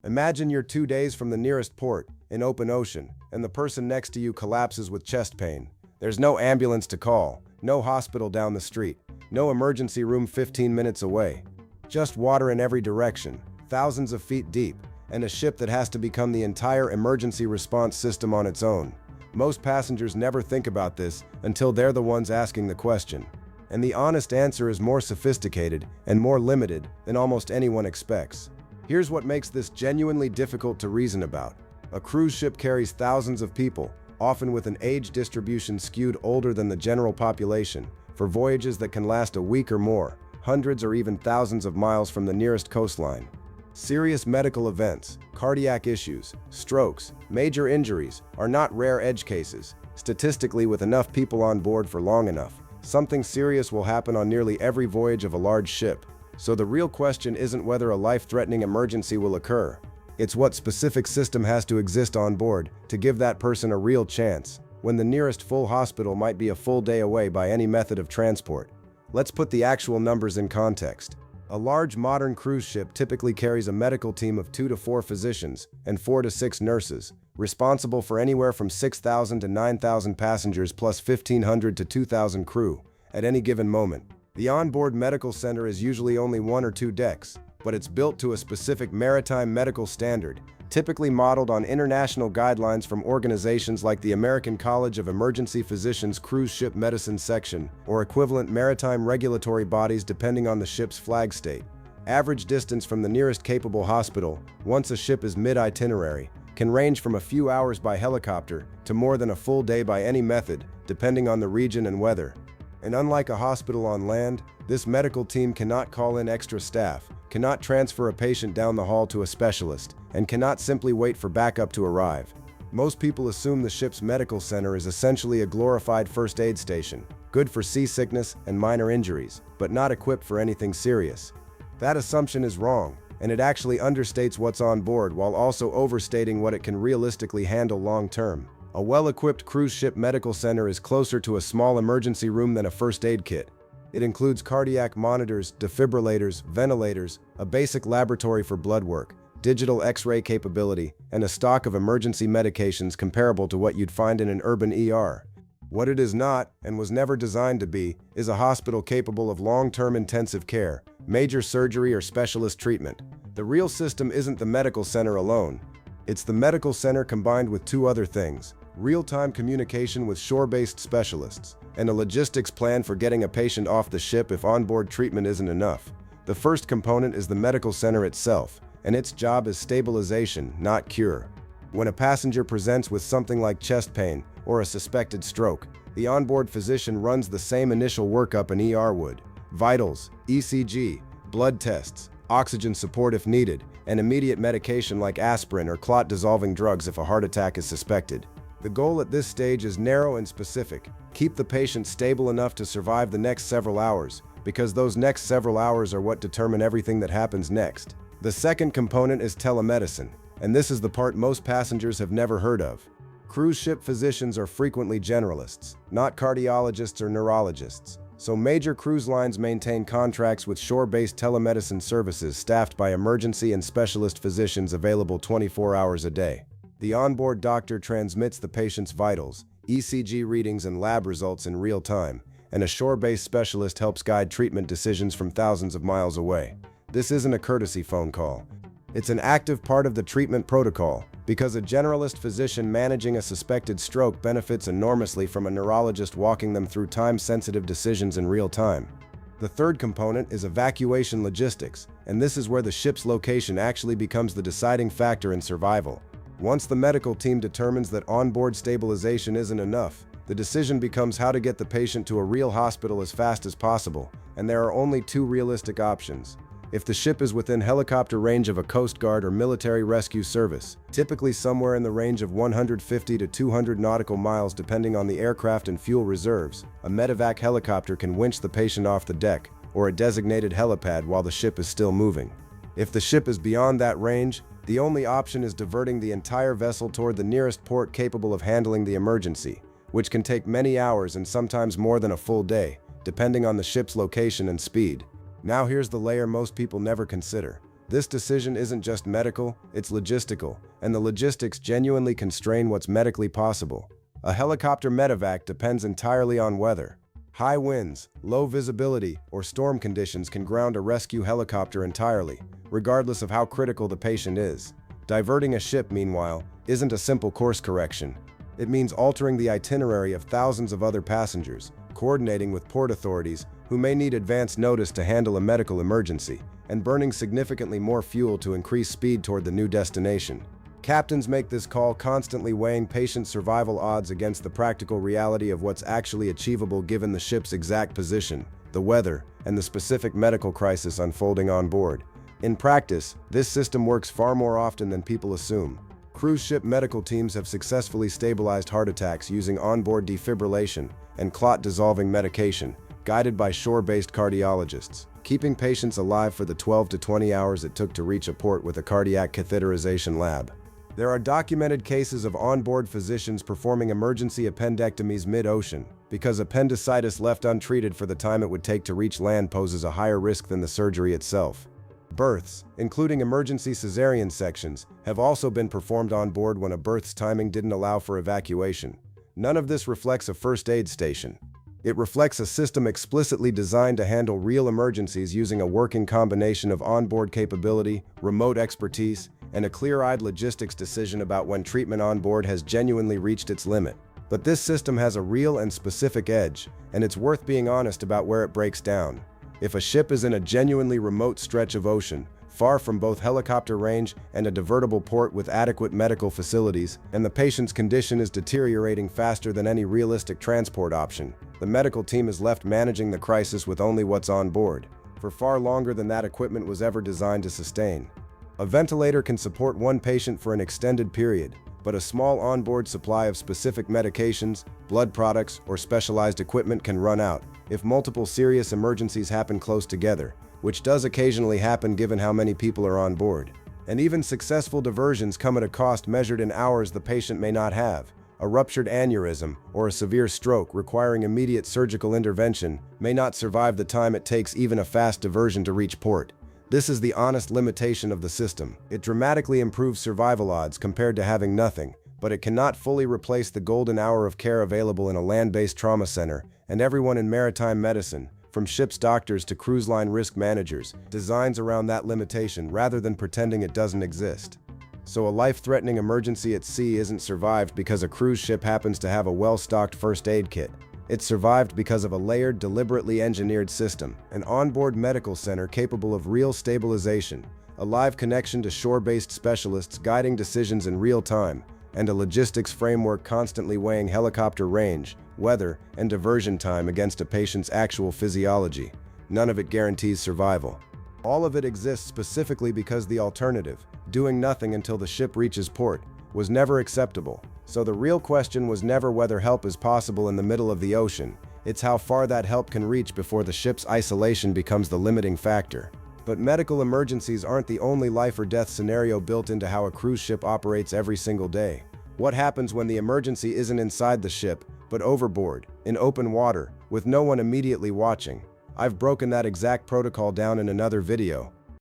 Imagine you're 2 days from the nearest port, in open ocean, and the person next to you collapses with chest pain. There's no ambulance to call, no hospital down the street, no emergency room 15 minutes away. Just water in every direction, thousands of feet deep, and a ship that has to become the entire emergency response system on its own. Most passengers never think about this until they're the ones asking the question. And the honest answer is more sophisticated and more limited than almost anyone expects. Here's what makes this genuinely difficult to reason about. A cruise ship carries thousands of people, often with an age distribution skewed older than the general population, for voyages that can last a week or more, hundreds or even thousands of miles from the nearest coastline. Serious medical events, cardiac issues, strokes, major injuries are not rare edge cases. Statistically, with enough people on board for long enough, something serious will happen on nearly every voyage of a large ship. So the real question isn't whether a life-threatening emergency will occur. It's what specific system has to exist on board to give that person a real chance, when the nearest full hospital might be a full day away by any method of transport. Let's put the actual numbers in context. A large modern cruise ship typically carries a medical team of 2 to 4 physicians and 4 to 6 nurses, responsible for anywhere from 6,000 to 9,000 passengers plus 1,500 to 2,000 crew at any given moment. The onboard medical center is usually only 1 or 2 decks, but it's built to a specific maritime medical standard, typically modeled on international guidelines from organizations like the American College of Emergency Physicians Cruise Ship Medicine Section, or equivalent maritime regulatory bodies depending on the ship's flag state. Average distance from the nearest capable hospital, once a ship is mid-itinerary, can range from a few hours by helicopter to more than a full day by any method, depending on the region and weather. And unlike a hospital on land, this medical team cannot call in extra staff, cannot transfer a patient down the hall to a specialist, and cannot simply wait for backup to arrive. Most people assume the ship's medical center is essentially a glorified first aid station, good for seasickness and minor injuries, but not equipped for anything serious. That assumption is wrong, and it actually understates what's on board while also overstating what it can realistically handle long-term. A well-equipped cruise ship medical center is closer to a small emergency room than a first aid kit. It includes cardiac monitors, defibrillators, ventilators, a basic laboratory for blood work, digital X-ray capability, and a stock of emergency medications comparable to what you'd find in an urban ER. What it is not, and was never designed to be, is a hospital capable of long-term intensive care, major surgery, or specialist treatment. The real system isn't the medical center alone. It's the medical center combined with 2 other things: real-time communication with shore-based specialists, and a logistics plan for getting a patient off the ship if onboard treatment isn't enough. The first component is the medical center itself, and its job is stabilization, not cure. When a passenger presents with something like chest pain or a suspected stroke, the onboard physician runs the same initial workup an ER would: vitals, ECG, blood tests, oxygen support if needed, and immediate medication like aspirin or clot-dissolving drugs if a heart attack is suspected. The goal at this stage is narrow and specific: keep the patient stable enough to survive the next several hours, because those next several hours are what determine everything that happens next. The second component is telemedicine, and this is the part most passengers have never heard of. Cruise ship physicians are frequently generalists, not cardiologists or neurologists, so major cruise lines maintain contracts with shore-based telemedicine services staffed by emergency and specialist physicians available 24 hours a day. The onboard doctor transmits the patient's vitals, ECG readings, and lab results in real time, and a shore-based specialist helps guide treatment decisions from thousands of miles away. This isn't a courtesy phone call. It's an active part of the treatment protocol, because a generalist physician managing a suspected stroke benefits enormously from a neurologist walking them through time-sensitive decisions in real time. The third component is evacuation logistics, and this is where the ship's location actually becomes the deciding factor in survival. Once the medical team determines that onboard stabilization isn't enough, the decision becomes how to get the patient to a real hospital as fast as possible, and there are only 2 realistic options. If the ship is within helicopter range of a Coast Guard or military rescue service, typically somewhere in the range of 150 to 200 nautical miles depending on the aircraft and fuel reserves, a medevac helicopter can winch the patient off the deck, or a designated helipad while the ship is still moving. If the ship is beyond that range, the only option is diverting the entire vessel toward the nearest port capable of handling the emergency, which can take many hours and sometimes more than a full day, depending on the ship's location and speed. Now here's the layer most people never consider: This decision isn't just medical, it's logistical, and the logistics genuinely constrain what's medically possible. A helicopter medevac depends entirely on weather. High winds, low visibility, or storm conditions can ground a rescue helicopter entirely, regardless of how critical the patient is. Diverting a ship, meanwhile, isn't a simple course correction. It means altering the itinerary of thousands of other passengers, coordinating with port authorities who may need advance notice to handle a medical emergency, and burning significantly more fuel to increase speed toward the new destination. Captains make this call constantly weighing patient survival odds against the practical reality of what's actually achievable given the ship's exact position, the weather, and the specific medical crisis unfolding on board. In practice, this system works far more often than people assume. Cruise ship medical teams have successfully stabilized heart attacks using onboard defibrillation and clot-dissolving medication, guided by shore-based cardiologists, keeping patients alive for the 12 to 20 hours it took to reach a port with a cardiac catheterization lab. There are documented cases of onboard physicians performing emergency appendectomies mid-ocean because appendicitis left untreated for the time it would take to reach land poses a higher risk than the surgery itself. Births, including emergency cesarean sections, have also been performed on board when a birth's timing didn't allow for evacuation. None of this reflects a first aid station. It reflects a system explicitly designed to handle real emergencies using a working combination of onboard capability, remote expertise, and a clear-eyed logistics decision about when treatment on board has genuinely reached its limit. But this system has a real and specific edge, and it's worth being honest about where it breaks down. If a ship is in a genuinely remote stretch of ocean, far from both helicopter range and a divertible port with adequate medical facilities, and the patient's condition is deteriorating faster than any realistic transport option, the medical team is left managing the crisis with only what's on board, for far longer than that equipment was ever designed to sustain. A ventilator can support one patient for an extended period, but a small onboard supply of specific medications, blood products, or specialized equipment can run out if multiple serious emergencies happen close together, which does occasionally happen given how many people are on board. And even successful diversions come at a cost measured in hours the patient may not have. A ruptured aneurysm or a severe stroke requiring immediate surgical intervention may not survive the time it takes even a fast diversion to reach port. This is the honest limitation of the system. It dramatically improves survival odds compared to having nothing, but it cannot fully replace the golden hour of care available in a land-based trauma center, and everyone in maritime medicine, from ship's doctors to cruise line risk managers, designs around that limitation rather than pretending it doesn't exist. So a life-threatening emergency at sea isn't survived because a cruise ship happens to have a well-stocked first aid kit. It survived because of a layered, deliberately engineered system, an onboard medical center capable of real stabilization, a live connection to shore-based specialists guiding decisions in real time, and a logistics framework constantly weighing helicopter range, weather, and diversion time against a patient's actual physiology. None of it guarantees survival. All of it exists specifically because the alternative, doing nothing until the ship reaches port, was never acceptable. So the real question was never whether help is possible in the middle of the ocean, it's how far that help can reach before the ship's isolation becomes the limiting factor. But medical emergencies aren't the only life or death scenario built into how a cruise ship operates every single day. What happens when the emergency isn't inside the ship, but overboard, in open water, with no one immediately watching? I've broken that exact protocol down in another video,